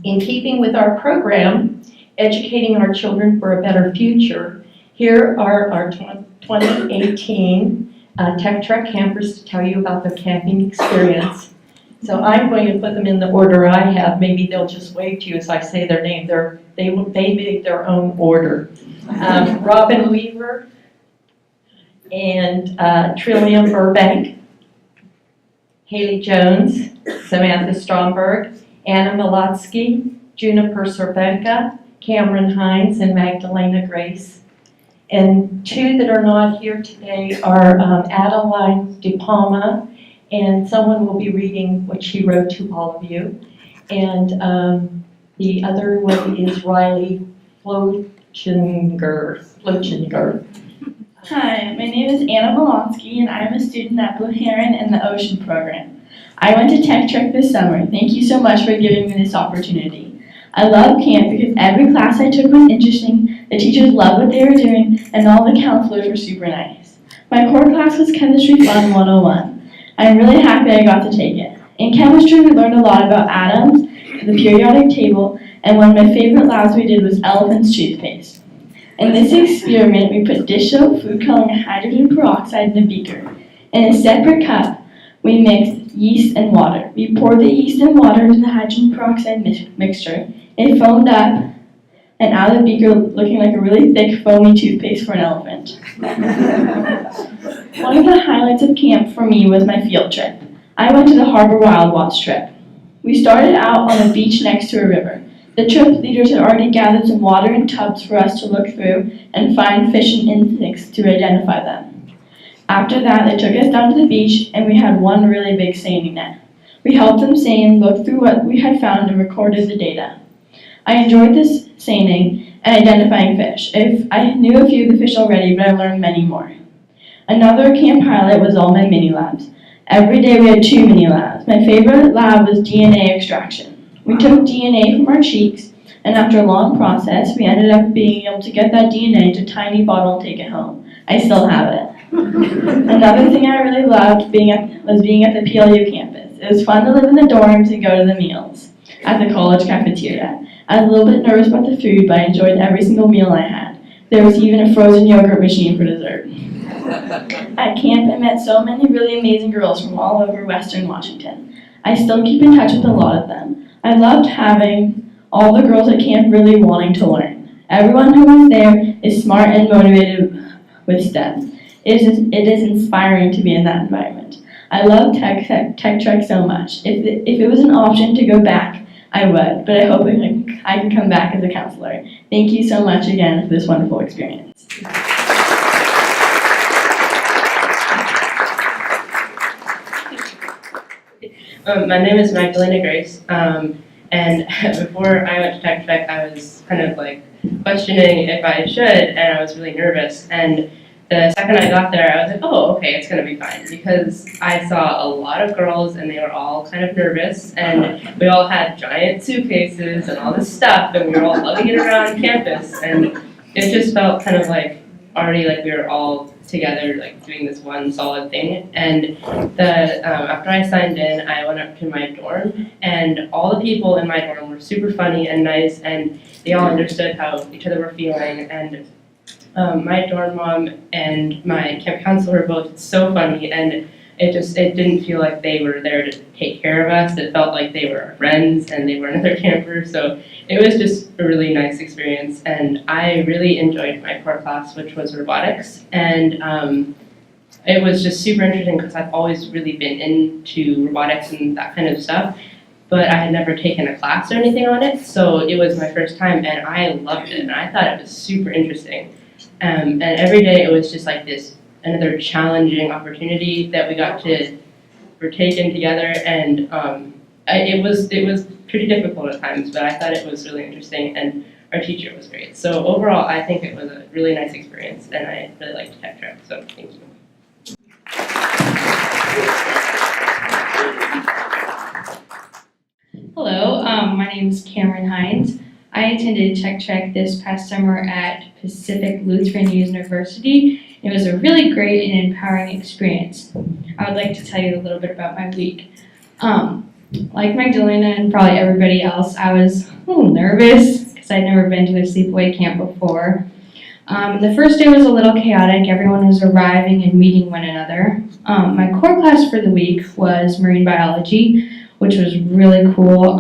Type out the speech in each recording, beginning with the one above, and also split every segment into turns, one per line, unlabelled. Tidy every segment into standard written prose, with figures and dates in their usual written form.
In keeping with our program, Educating Our Children for a Better Future, here are our 2018 Tech Treck campers to tell you about their camping experience. So I'm going to put them in the order I have. Maybe they'll just wave to you as I say their name. They made their own order. Robin Weaver and Trillium Burbank, Halie Jones, Samantha Stromberg, Anna Molotsky, Juniper Cervenka, Camryn Hines, and Magdalena Grace. And two that are not here today are Adeline Tacoma, and someone will be reading what she wrote to all of you. And the other one is Riley Flochinger.
Hi, my name is Anna Molotsky, and I am a student at Blue Heron in the Ocean program. I went to Tech Treck this summer. Thank you so much for giving me this opportunity. I love camp because every class I took was interesting, the teachers loved what they were doing, and all the counselors were super nice. My core class was Chemistry Fun 101. I'm really happy I got to take it. In chemistry, we learned a lot about atoms, the periodic table, and one of my favorite labs we did was elephant's toothpaste. In this experiment, we put dish soap, food coloring, and hydrogen peroxide in a beaker. In a separate cup, we mixed yeast and water. We poured the yeast and water into the hydrogen peroxide mixture. It foamed up and out of the beaker looking like a really thick, foamy toothpaste for an elephant. One of the highlights of camp for me was my field trip. I went to the Harbor Wild Watch trip. We started out on a beach next to a river. The trip leaders had already gathered some water in tubs for us to look through and find fish and insects to identify them. After that, they took us down to the beach and we had one really big seining net. We helped them seine, looked through what we had found, and recorded the data. I enjoyed this seining and identifying fish. I knew a few of the fish already, but I learned many more. Another camp highlight was all my mini labs. Every day we had 2 mini labs. My favorite lab was DNA extraction. We took DNA from our cheeks, and after a long process, we ended up being able to get that DNA into a tiny bottle and take it home. I still have it. Another thing I really loved was being at the PLU campus. It was fun to live in the dorms and go to the meals at the college cafeteria. I was a little bit nervous about the food, but I enjoyed every single meal I had. There was even a frozen yogurt machine for dessert. At camp, I met so many really amazing girls from all over Western Washington. I still keep in touch with a lot of them. I loved having all the girls at camp really wanting to learn. Everyone who was there is smart and motivated with STEM. It is inspiring to be in that environment. I love Tech Treck so much. If it was an option to go back, I would, but I hope I can come back as a counselor. Thank you so much again for this wonderful experience.
My name is Magdalena Grace, and before I went to Tech Treck, I was kind of like questioning if I should, and I was really nervous. And the second I got there, I was like, oh, okay, it's going to be fine, because I saw a lot of girls, and they were all kind of nervous, and we all had giant suitcases and all this stuff, and we were all lugging it around campus, and it just felt kind of like already like we were all together, like doing this one solid thing. And after I signed in, I went up to my dorm, and all the people in my dorm were super funny and nice, and they all understood how each other were feeling. And my dorm mom and my camp counselor were both so funny, and it didn't feel like they were there to take care of us. It felt like they were our friends and they were another camper. So it was just a really nice experience, and I really enjoyed my core class, which was robotics. And it was just super interesting because I've always really been into robotics and that kind of stuff, but I had never taken a class or anything on it. So it was my first time, and I loved it, and I thought it was super interesting. And every day it was just like this another challenging opportunity that we got to partake in together, and it was pretty difficult at times, but I thought it was really interesting, and our teacher was great. So overall, I think it was a really nice experience, and I really liked Tech Treck, so thank you.
Hello, my name is Camryn Hines. I attended Tech Treck this past summer at Pacific Luthern University. It was a really great and empowering experience. I would like to tell you a little bit about my week. Like Magdalena and probably everybody else, I was little nervous because I'd never been to a sleepaway camp before. The first day was a little chaotic. Everyone was arriving and meeting one another. My core class for the week was marine biology, which was really cool.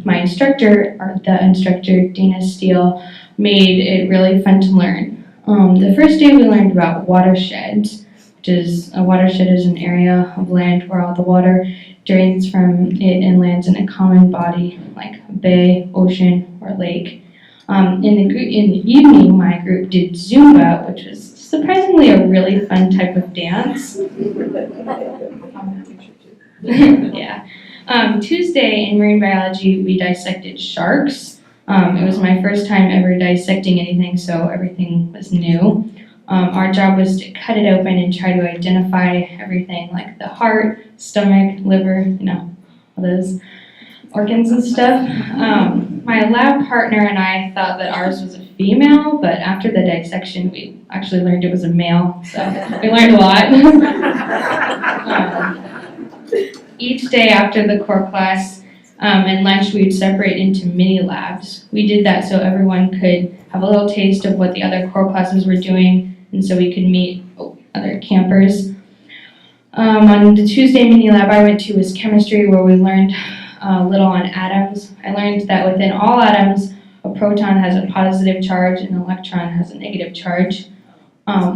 My instructor, the instructor, Dana Steele, made it really fun to learn. The first day we learned about watersheds, which is a watershed is an area of land where all the water drains from it and lands in a common body, like a bay, ocean, or lake. In the evening, my group did Zumba, which was surprisingly a really fun type of dance. Yeah. Tuesday in marine biology, we dissected sharks. It was my first time ever dissecting anything, so everything was new. Our job was to cut it open and try to identify everything like the heart, stomach, liver, all those organs and stuff. My lab partner and I thought that ours was a female, but after the dissection, we actually learned it was a male, so we learned a lot. Each day after the core class and lunch, we would separate into mini labs. We did that so everyone could have a little taste of what the other core classes were doing, and so we could meet other campers. On the Tuesday mini lab I went to was chemistry, where we learned a little on atoms. I learned that within all atoms, a proton has a positive charge and an electron has a negative charge.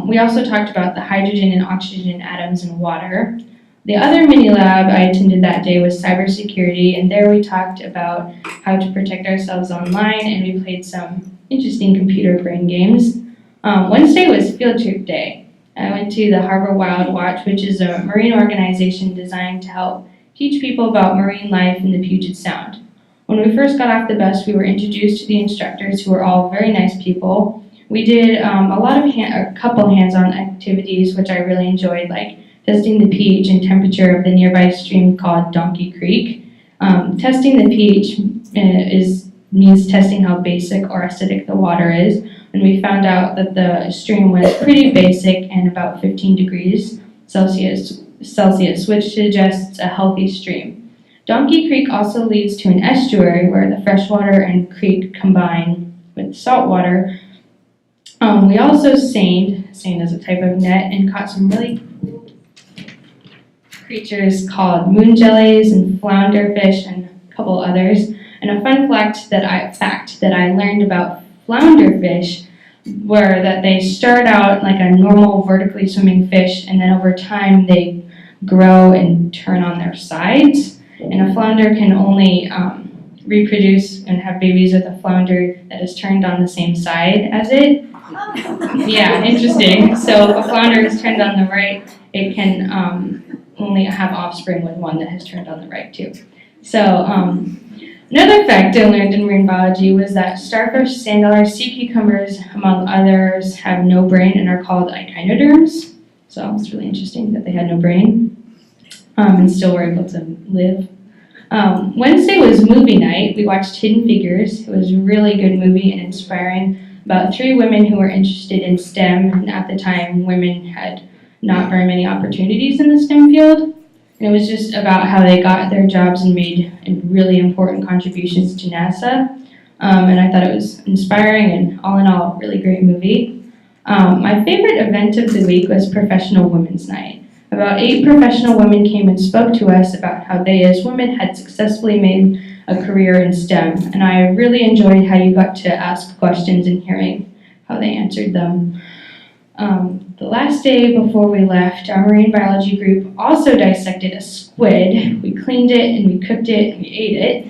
We also talked about the hydrogen and oxygen atoms in water. The other mini lab I attended that day was cybersecurity, and there we talked about how to protect ourselves online, and we played some interesting computer brain games. Wednesday was field trip day. I went to the Harbor Wild Watch, which is a marine organization designed to help teach people about marine life in the Puget Sound. When we first got off the bus, we were introduced to the instructors, who were all very nice people. We did a couple hands-on activities, which I really enjoyed, like testing the pH and temperature of the nearby stream called Donkey Creek. Testing the pH means testing how basic or acidic the water is, and we found out that the stream was pretty basic and about 15 degrees Celsius, which suggests a healthy stream. Donkey Creek also leads to an estuary where the freshwater and creek combine with salt water. We also seined is a type of net, and caught some really cool creatures called moon jellies and flounder fish and a couple others. And a fun fact that I learned about flounder fish were that they start out like a normal vertically swimming fish, and then over time they grow and turn on their sides. And a flounder can only reproduce and have babies with a flounder that is turned on the same side as it. Yeah, interesting. So if a flounder is turned on the right, it can only have offspring with one that has turned on the right too. So another fact I learned in marine biology was that starfish, sand dollars, sea cucumbers, among others, have no brain and are called echinoderms. So it's really interesting that they had no brain and still were able to live. Wednesday was movie night. We watched Hidden Figures. It was a really good movie and inspiring, about 3 women who were interested in STEM, and at the time women had not very many opportunities in the STEM field. And it was just about how they got their jobs and made really important contributions to NASA. And I thought it was inspiring and all in all, a really great movie. My favorite event of the week was Professional Women's Night. About 8 professional women came and spoke to us about how they as women had successfully made a career in STEM. And I really enjoyed how you got to ask questions and hearing how they answered them. The last day before we left, our marine biology group also dissected a squid. We cleaned it and we cooked it and we ate it.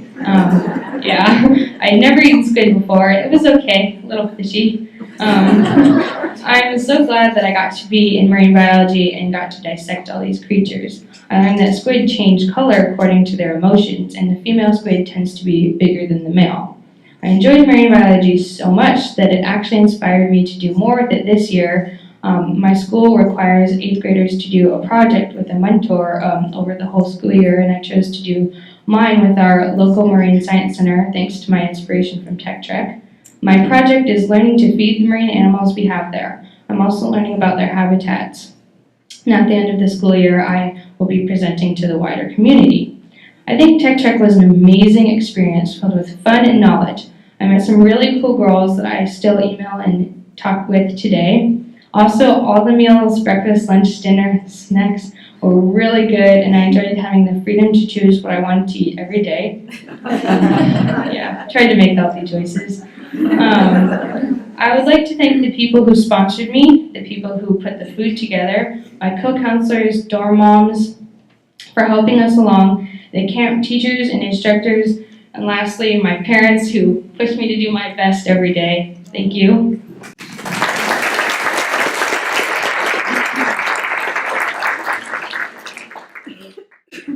Yeah, I'd never eaten squid before. It was okay, a little fishy. I'm so glad that I got to be in marine biology and got to dissect all these creatures. I learned that squid change color according to their emotions, and the female squid tends to be bigger than the male. I enjoyed marine biology so much that it actually inspired me to do more with it this year. My school requires 8th graders to do a project with a mentor over the whole school year, and I chose to do mine with our local Marine Science Center, thanks to my inspiration from Tech Treck. My project is learning to feed the marine animals we have there. I'm also learning about their habitats. And at the end of the school year, I will be presenting to the wider community. I think Tech Treck was an amazing experience filled with fun and knowledge. I met some really cool girls that I still email and talk with today. Also, all the meals, breakfast, lunch, dinner, snacks were really good, and I enjoyed having the freedom to choose what I wanted to eat every day. Yeah, tried to make healthy choices. I would like to thank the people who sponsored me, the people who put the food together, my co-counselors, dorm moms, for helping us along, the camp teachers and instructors, and lastly, my parents who push me to do my best every day. Thank you.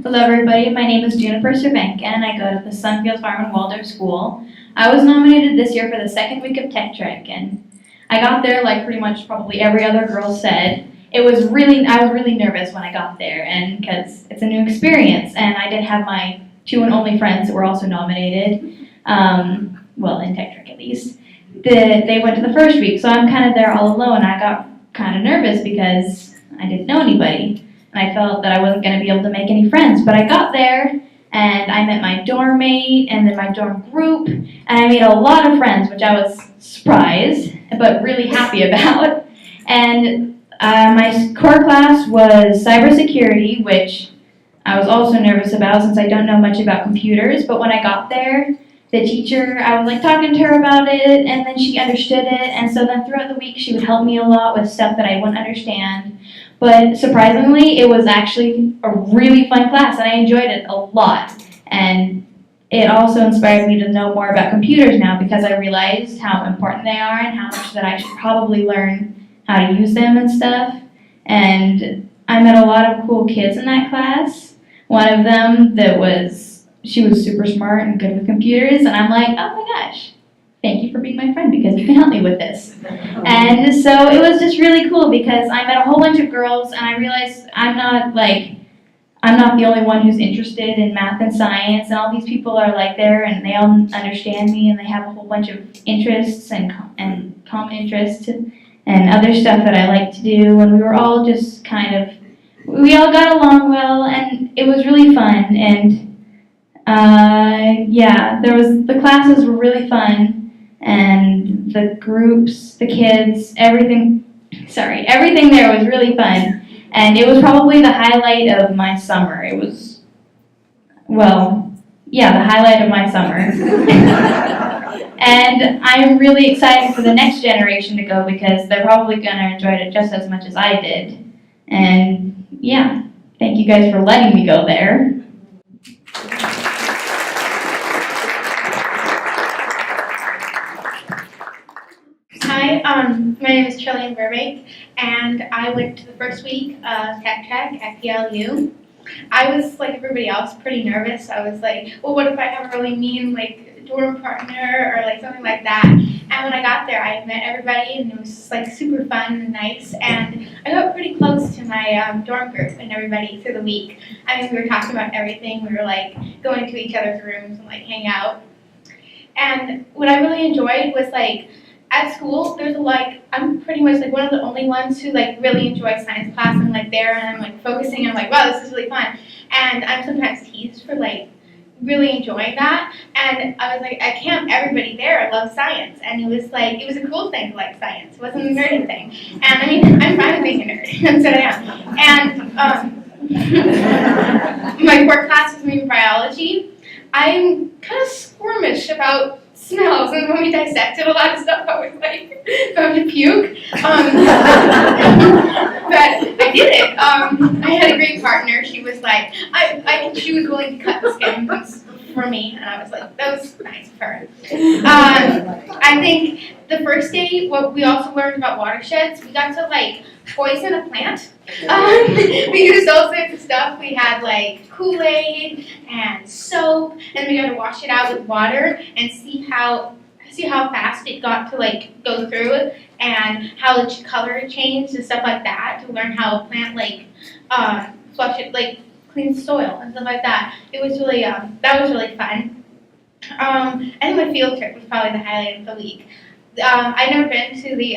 Hello everybody, my name is Juniper Cervenka and I go to the Sunfield Farm and Waldorf School. I was nominated this year for the second week of Tech Treck, and I got there like pretty much probably every other girl said. I was really nervous when I got there, and because it's a new experience, and I did have my two and only friends that were also nominated, well, in Tech Treck at least. They went to the first week, so I'm kind of there all alone. I got kind of nervous because I didn't know anybody. And I felt that I wasn't going to be able to make any friends. But I got there, and I met my dorm mate, and then my dorm group, and I made a lot of friends, which I was surprised, but really happy about. And my core class was cybersecurity, which I was also nervous about since I don't know much about computers. But when I got there, the teacher, I was like talking to her about it, and then she understood it. And so then throughout the week, she would help me a lot with stuff that I wouldn't understand. But surprisingly, it was actually a really fun class, and I enjoyed it a lot. And it also inspired me to know more about computers now because I realized how important they are and how much that I should probably learn how to use them and stuff. And I met a lot of cool kids in that class. One of them she was super smart and good with computers, and I'm like, oh my gosh, thank you for being my friend because you can help me with this. And so it was just really cool because I met a whole bunch of girls, and I realized I'm not the only one who's interested in math and science, and all these people are like there, and they all understand me, and they have a whole bunch of interests and common interests and other stuff that I like to do, and we were all just we all got along well, and it was really fun, and the classes were really fun, and the groups, the kids, everything there was really fun. And it was probably the highlight of my summer. It was, the highlight of my summer. And I'm really excited for the next generation to go because they're probably going to enjoy it just as much as I did. And yeah, thank you guys for letting me go there.
Hi, my name is Trillian Burbank, and I went to the first week of Tech Treck at PLU. I was, like everybody else, pretty nervous. I was like, well, what if I have a really mean, dorm partner or, something like that? And when I got there, I met everybody, and it was just, super fun and nice. And I got pretty close to my dorm group and everybody through the week. I mean, we were talking about everything. We were, going to each other's rooms and, hang out. And what I really enjoyed was, at school, there's I'm pretty much one of the only ones who really enjoy science class. I'm there and I'm focusing and I'm wow, this is really fun. And I'm sometimes teased for really enjoying that. And I was at camp, everybody there loves science, and it was it was a cool thing to like science. It wasn't a nerdy thing. And I mean, I'm fine with being a nerd. That's what I am. And my core class is marine biology. I'm kind of squirmish about smells, and when we dissected a lot of stuff, I was about to puke. But I did it. I had a great partner. She was she was willing to cut the skin for me, and I was that was nice of her. I think the first day, what we also learned about watersheds, we got to poison a plant. We used all sorts of stuff. We had Kool-Aid and soap, and we got to wash it out with water and see how fast it got to go through it, and how the color changed and stuff like that, to learn how a plant flush it, cleans soil and stuff like that. It was really that was really fun. I think my field trip was probably the highlight of the week. I'd never been to the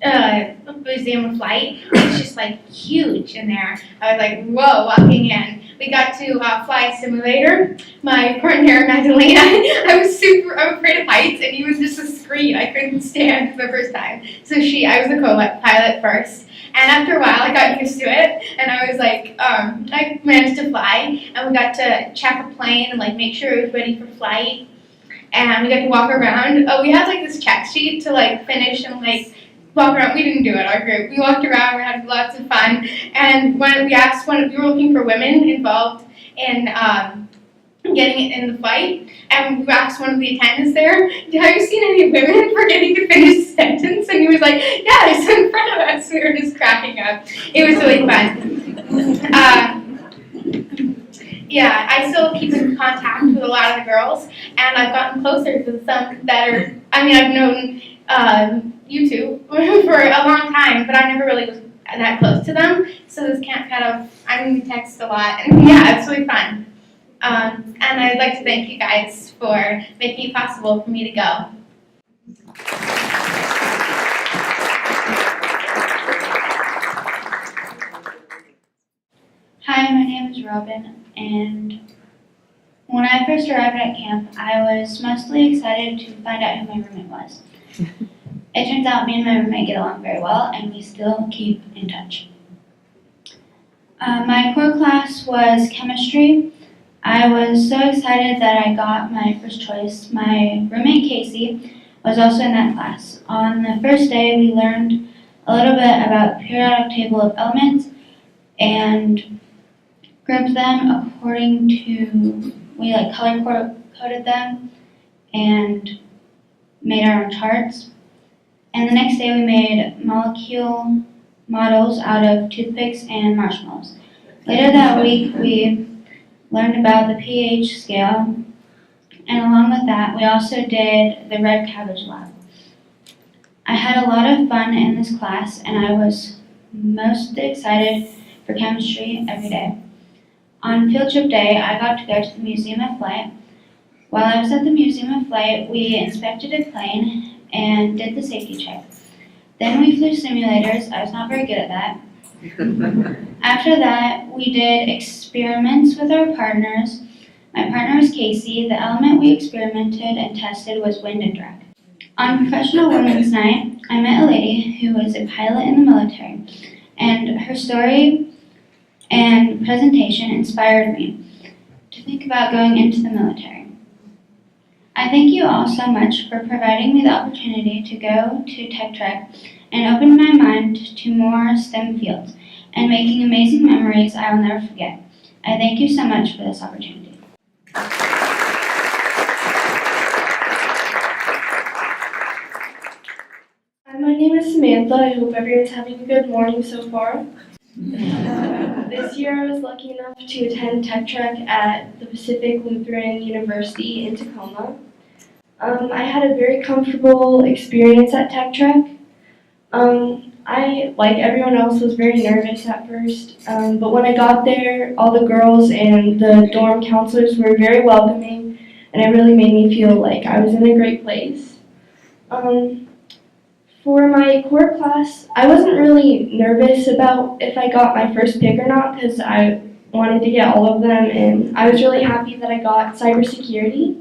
Museum of Flight. It's just like huge in there. I was like, whoa, walking in. We got to fly a simulator. My partner, Magdalena, I was afraid of heights, and he was just a scream I couldn't stand the first time. So I was the co-pilot first. And after a while, I got used to it, and I was like, I managed to fly, and we got to check a plane and like make sure it was ready for flight. And we got to walk around. We had like this check sheet to like finish and like walk around. We didn't do it, our group. We walked around, we had lots of fun. And when we were looking for women involved in getting in the flight, and we asked one of the attendants there, have you seen any women forgetting to finish the sentence? And he was like, yeah, it's in front of us. We were just cracking up. It was really fun. Yeah, I still keep in contact with a lot of the girls, and I've gotten closer to some that are, I've known you two for a long time, but I never really was that close to them, so this camp we text a lot, and yeah, it's really fun. And I'd like to thank you guys for making it possible for me to go.
Hi, my name is Robin, and when I first arrived at camp, I was mostly excited to find out who my roommate was. It turns out me and my roommate get along very well, and we still keep in touch. My core class was chemistry. I was so excited that I got my first choice. My roommate Casey was also in that class. On the first day, we learned a little bit about the periodic table of elements and grouped them according to, we like color coded them and made our own charts. And the next day we made molecule models out of toothpicks and marshmallows. Later that week we learned about the pH scale, and along with that we also did the red cabbage lab. I had a lot of fun in this class, and I was most excited for chemistry every day. On field trip day, I got to go to the Museum of Flight. While I was at the Museum of Flight, we inspected a plane and did the safety check. Then we flew simulators. I was not very good at that. After that, we did experiments with our partners. My partner was Casey. The element we experimented and tested was wind and drag. On Professional Women's Night, I met a lady who was a pilot in the military, and her story and presentation inspired me to think about going into the military. I thank you all so much for providing me the opportunity to go to Tech Treck and open my mind to more STEM fields and making amazing memories I will never forget. I thank you so much for this opportunity.
My name is Samantha. I hope everyone's having a good morning so far. This year I was lucky enough to attend Tech Treck at the Pacific Lutheran University in Tacoma. I had a very comfortable experience at Tech Treck. I, like everyone else, was very nervous at first, but when I got there, all the girls and the dorm counselors were very welcoming, and it really made me feel like I was in a great place. For my core class, I wasn't really nervous about if I got my first pick or not, because I wanted to get all of them, and I was really happy that I got cybersecurity.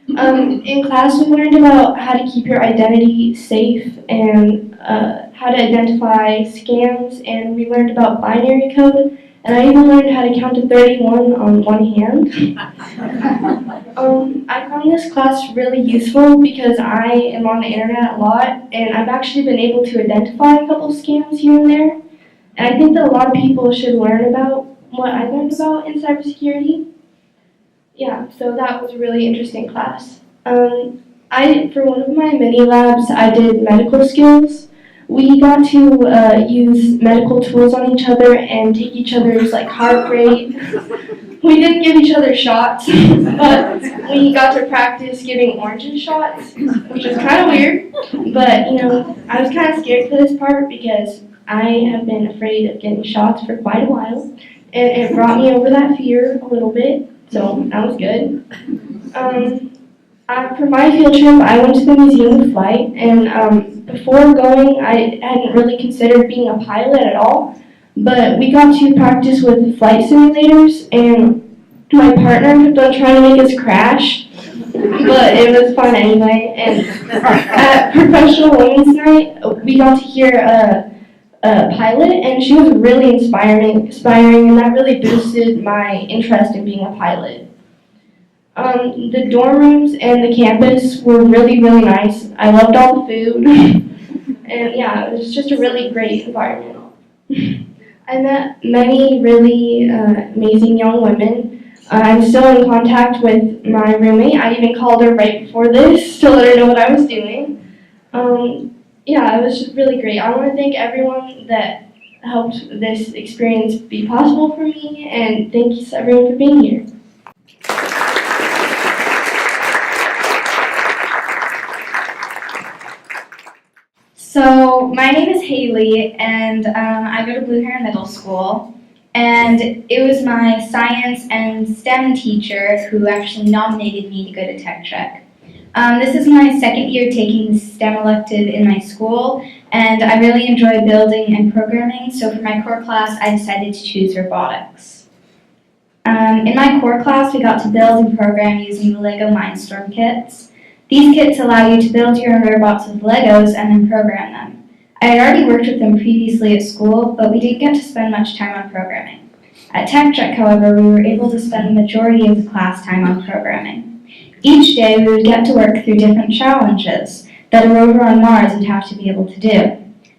In class, we learned about how to keep your identity safe and how to identify scams, and we learned about binary code, and I even learned how to count to 31 on one hand. I find this class really useful because I am on the internet a lot, and I've actually been able to identify a couple scams here and there, and I think that a lot of people should learn about what I learned about in cybersecurity. Yeah, so that was a really interesting class. For one of my mini labs, I did medical skills. We got to use medical tools on each other and take each other's heart rate. We didn't give each other shots, but we got to practice giving oranges shots, which was kind of weird. But I was kind of scared for this part because I have been afraid of getting shots for quite a while, and it brought me over that fear a little bit. So that was good. For my field trip, I went to the Museum of Flight, and before going, I hadn't really considered being a pilot at all, but we got to practice with flight simulators, and my partner kept on trying to make us crash, but it was fun anyway. And at Professional Women's Night, we got to hear a pilot, and she was really inspiring, and that really boosted my interest in being a pilot. The dorm rooms and the campus were really, really nice. I loved all the food, and yeah, it was just a really great environment. I met many really amazing young women. I'm still in contact with my roommate. I even called her right before this to let her know what I was doing. Yeah, it was just really great. I want to thank everyone that helped this experience be possible for me, and thank you everyone for being here.
So my name is Halie, and I go to Heron Middle School. And it was my science and STEM teacher who actually nominated me to go to Tech Treck. This is my second year taking the STEM elective in my school, and I really enjoy building and programming, so for my core class I decided to choose robotics. In my core class we got to build and program using the LEGO Mindstorm kits. These kits allow you to build your own robots with Legos and then program them. I had already worked with them previously at school, but we didn't get to spend much time on programming. At Tech Treck, however, we were able to spend the majority of the class time on programming. Each day we would get to work through different challenges that a rover on Mars would have to be able to do.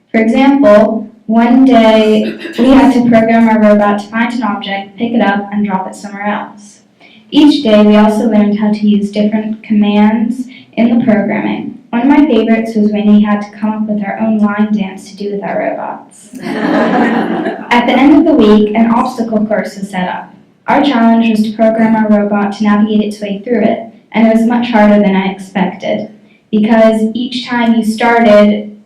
For example, one day we had to program our robot to find an object, pick it up, and drop it somewhere else. Each day we also learned how to use different commands in the programming. One of my favorites was when we had to come up with our own line dance to do with our robots. At the end of the week, an obstacle course was set up. Our challenge was to program our robot to navigate its way through it, and it was much harder than I expected, because each time you started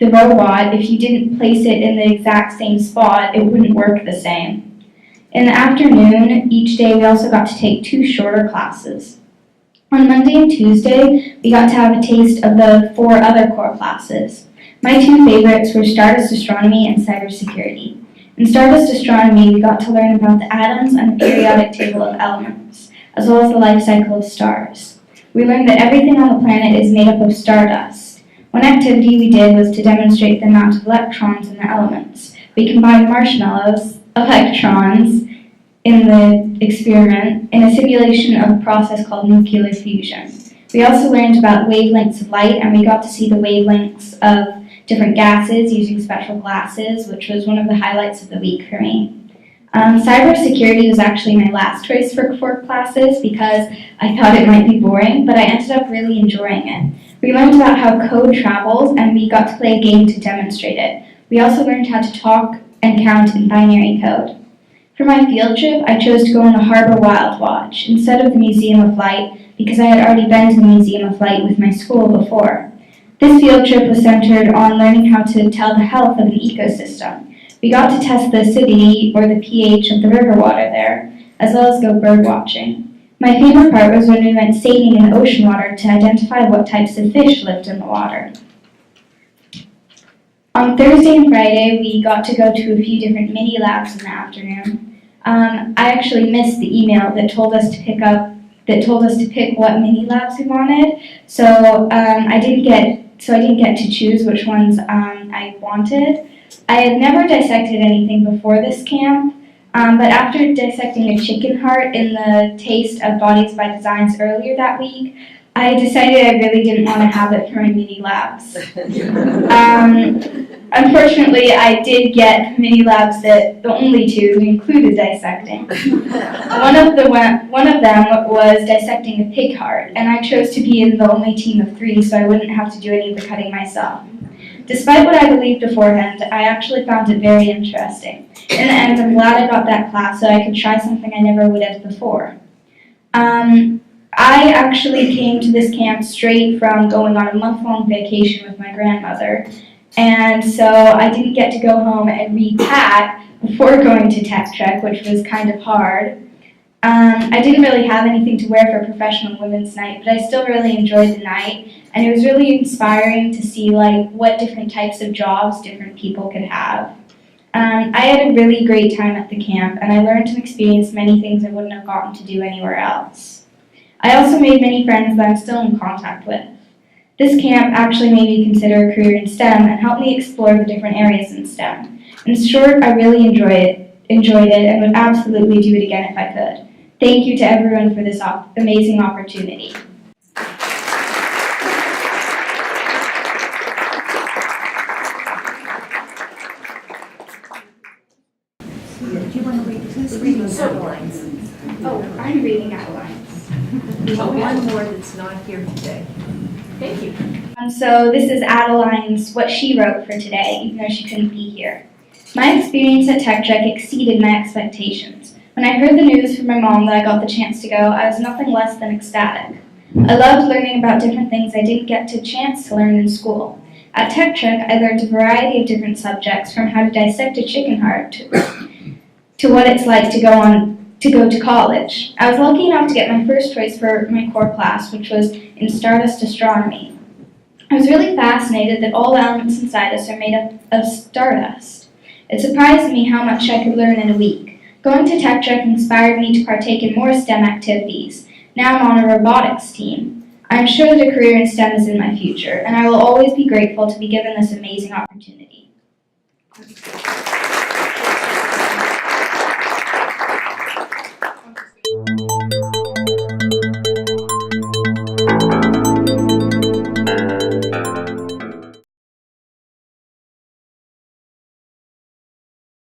the robot, if you didn't place it in the exact same spot, it wouldn't work the same. In the afternoon, each day we also got to take 2 shorter classes. On Monday and Tuesday, we got to have a taste of the 4 other core classes. My 2 favorites were Stardust Astronomy and Cybersecurity. In Stardust Astronomy, we got to learn about the atoms and the periodic table of elements, as well as the life cycle of stars. We learned that everything on the planet is made up of stardust. One activity we did was to demonstrate the amount of electrons in the elements. We combined marshmallows, electrons, in the experiment in a simulation of a process called nuclear fusion. We also learned about wavelengths of light, and we got to see the wavelengths of different gases using special glasses, which was one of the highlights of the week for me. Cybersecurity was actually my last choice for 4 classes because I thought it might be boring, but I ended up really enjoying it. We learned about how code travels, and we got to play a game to demonstrate it. We also learned how to talk and count in binary code. For my field trip, I chose to go on the Harbor Wild Watch instead of the Museum of Light because I had already been to the Museum of Light with my school before. This field trip was centered on learning how to tell the health of an ecosystem. We got to test the acidity or the pH of the river water there, as well as go bird watching. My favorite part was when we went sailing in the ocean water to identify what types of fish lived in the water. On Thursday and Friday, we got to go to a few different mini labs in the afternoon. I actually missed the email that told us to pick what mini labs we wanted. So I didn't get to choose which ones I wanted. I had never dissected anything before this camp, but after dissecting a chicken heart in the Taste of Bodies by Designs earlier that week, I decided I really didn't want to have it for my mini labs. Unfortunately, I did get mini labs that the only 2 included dissecting. One of them was dissecting a pig heart, and I chose to be in the only team of 3 so I wouldn't have to do any of the cutting myself. Despite what I believed beforehand, I actually found it very interesting. In the end, I'm glad I got that class so I could try something I never would have before. I actually came to this camp straight from going on a month-long vacation with my grandmother, and so I didn't get to go home and repack before going to Tech Treck, which was kind of hard. I didn't really have anything to wear for Professional Women's Night, but I still really enjoyed the night, and it was really inspiring to see what different types of jobs different people could have. I had a really great time at the camp, and I learned and experienced many things I wouldn't have gotten to do anywhere else. I also made many friends that I'm still in contact with. This camp actually made me consider a career in STEM and helped me explore the different areas in STEM. In short, I really enjoyed it and would absolutely do it again if I could. Thank you to everyone for this amazing opportunity.
Do you want to read? Who's reading outlines?
Oh, I'm reading outlines.
We have one more that's not here today. Thank you.
So this is Adeline's what she wrote for today, even though she couldn't be here. My experience at Tech Treck exceeded my expectations. When I heard the news from my mom that I got the chance to go, I was nothing less than ecstatic. I loved learning about different things I didn't get a chance to learn in school. At Tech Treck, I learned a variety of different subjects, from how to dissect a chicken heart to what it's like to go to college. I was lucky enough to get my first choice for my core class, which was in Stardust Astronomy. I was really fascinated that all elements inside us are made up of stardust. It surprised me how much I could learn in a week. Going to Tech Treck inspired me to partake in more STEM activities. Now I'm on a robotics team. I'm sure that a career in STEM is in my future, and I will always be grateful to be given this amazing opportunity.